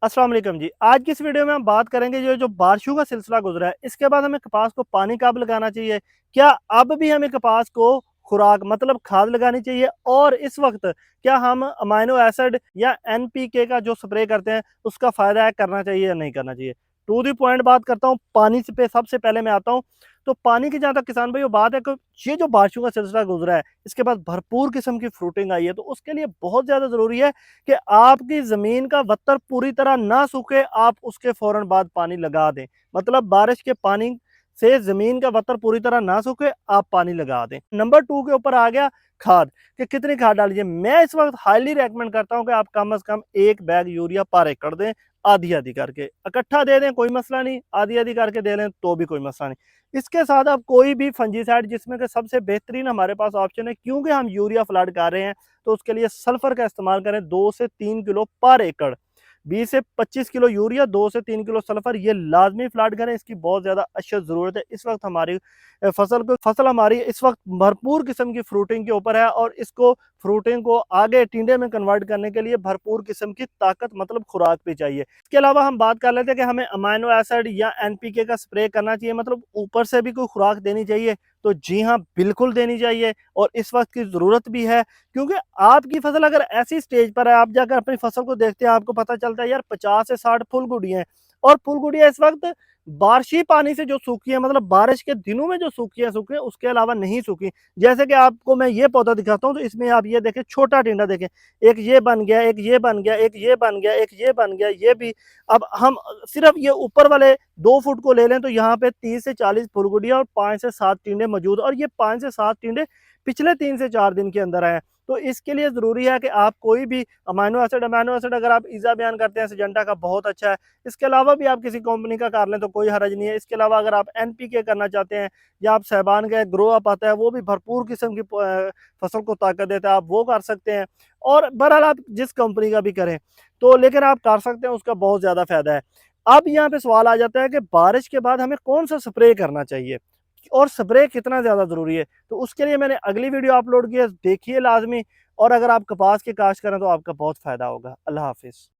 अस्सलाम वालेकुम जी। आज की इस वीडियो में हम बात करेंगे जो बारिशों का सिलसिला गुजरा है, इसके बाद हमें कपास को पानी कब लगाना चाहिए, क्या अब भी हमें कपास को खुराक मतलब खाद लगानी चाहिए, और इस वक्त क्या हम अमाइनो एसिड या एनपीके का जो स्प्रे करते हैं उसका फ़ायदा है, करना चाहिए या नहीं करना चाहिए। टू दी पॉइंट बात करता हूँ, पानी से पे सबसे पहले मैं आता हूँ। तो पानी की जहाँ तक किसान भाई बात है कि ये जो बारिशों का सिलसिला गुजरा है, इसके बाद भरपूर किस्म की फ्रूटिंग आई है, तो उसके लिए बहुत ज़्यादा ज़रूरी है कि आपकी ज़मीन का वत्तर पूरी तरह ना सूखे, आप उसके फ़ौरन बाद पानी लगा दें। मतलब बारिश के पानी से ज़मीन का वत्तर पूरी तरह ना सूखे, आप पानी लगा दें। नंबर 2 के ऊपर आ गया खाद, कि कितनी खाद डालिए। मैं इस वक्त हाईली रेकमेंड करता हूं कि आप कम से कम 1 बैग यूरिया पर एकड़ दें, आधी-आधी करके। इकट्ठा दे दें कोई मसला नहीं, आधी-आधी करके दे लें तो भी कोई मसला नहीं। इसके साथ आप कोई भी फंजीसाइड, जिसमें कि सबसे बेहतरीन हमारे पास ऑप्शन है, क्योंकि हम यूरिया फ्लड कर रहे हैं, तो उसके लिए सल्फर का इस्तेमाल करें 2 से 3 किलो पर एकड़। 20 से 25 किलो यूरिया, 2 से 3 किलो सल्फर, ये लाजमी फ्लड करें। इसकी बहुत ज़्यादा अशद ज़रूरत है इस वक्त हमारी फसल हमारी इस वक्त भरपूर किस्म की फ्रूटिंग के ऊपर है, और इसको फ्रूटिंग को आगे टिंडे में कन्वर्ट करने के लिए भरपूर किस्म की ताकत मतलब खुराक भी चाहिए। इसके अलावा हम बात कर लेते हैं कि हमें अमाइनो एसिड या एनपीके का स्प्रे करना चाहिए, मतलब ऊपर से भी कोई खुराक देनी चाहिए। तो जी हाँ, बिल्कुल देनी चाहिए, और इस वक्त की ज़रूरत भी है। क्योंकि आपकी फसल अगर ऐसी स्टेज पर है, आप जाकर अपनी फसल को देखते हैं, आपको पता चलता है यार 50 से 60 फुल गुड़ियां हैं, और फुल गुड़ियां इस वक्त बारिशी पानी से जो सूखी है, मतलब बारिश के दिनों में जो सूखी है सूखी है, उसके अलावा नहीं सूखी। जैसे कि आपको मैं ये पौधा दिखाता हूँ, तो इसमें आप ये देखें, छोटा टिंडा देखें, एक ये बन गया, एक ये बन गया, एक ये बन गया, एक ये बन गया, ये भी। अब हम सिर्फ ये ऊपर वाले 2 फुट को ले लें, तो यहाँ पे 30 से 40 फुलगुड़िया और 5 से 7 टिंडे मौजूद, और ये 5 से 7 टिंडे पिछले 3 से 4 दिन के अंदर आए। तो इसके लिए ज़रूरी है कि आप कोई भी अमाइनो एसिड अगर आप ईज़ा बयान करते हैं सिजेंटा का, बहुत अच्छा है। इसके अलावा भी आप किसी कंपनी का कर लें तो कोई हर्ज नहीं है। इसके अलावा अगर आप एनपीके करना चाहते हैं, या आप सहबान का ग्रो अप आता है, वो भी भरपूर किस्म की फसल को ताकत देता है, आप वो कर सकते हैं। और बहरहाल आप जिस कंपनी का भी करें, तो लेकिन आप कर सकते हैं, उसका बहुत ज़्यादा फ़ायदा है। अब यहाँ पे सवाल आ जाता है कि बारिश के बाद हमें कौन सा स्प्रे करना चाहिए, और स्प्रे कितना ज़्यादा ज़रूरी है। तो उसके लिए मैंने अगली वीडियो अपलोड की है, देखिए लाजमी। और अगर आप कपास की काश्त करें तो आपका बहुत फ़ायदा होगा। अल्लाह हाफिज़।